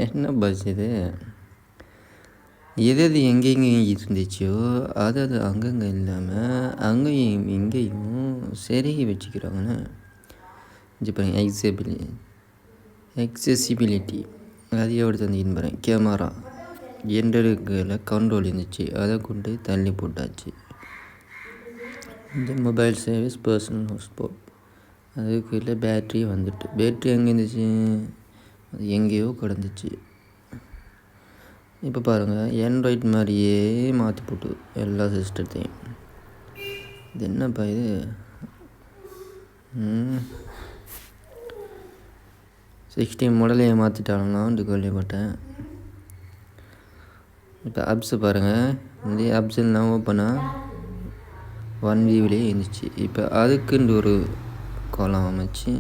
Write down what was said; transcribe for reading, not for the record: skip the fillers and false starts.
என்ன பஸ் இது? எது எது எங்கெங்கேயும் இருந்துச்சோ அது அங்கங்கே இல்லாமல் அங்கேயும் இங்கேயும் செருகி வச்சுக்கிறாங்கண்ணே. இது பாருங்க, எக்ஸசிபிலிட்டி அது எவ்வளோ தந்தின்னு பாருங்க. கேமரா எண்டருக்கில் கண்ட்ரோல் இருந்துச்சு, அதை கொண்டு தள்ளி போட்டாச்சு. இந்த மொபைல் சர்வீஸ் பர்சனல் ஹாட்ஸ்பாட் அதுக்குள்ள பேட்ரி வந்துட்டு, பேட்ரி எங்கே இருந்துச்சு? அது எங்கேயோ கிடந்துச்சு. இப்போ பாருங்கள், ஆண்ட்ராய்ட் மாதிரியே மாற்றி போட்டு எல்லா சிஸ்டத்தையும். இது என்னப்பா இது? 16 மாடலையே மாற்றிட்டாங்களான்னு கேள்விப்பட்டேன். இப்போ ஆப்ஸு பாருங்கள், இந்த ஆப்ஸெல்லாம் ஓப்பனாக 1 வியூவிலே இருந்துச்சு. இப்போ அதுக்குன்னு ஒரு காலம் அமைச்சு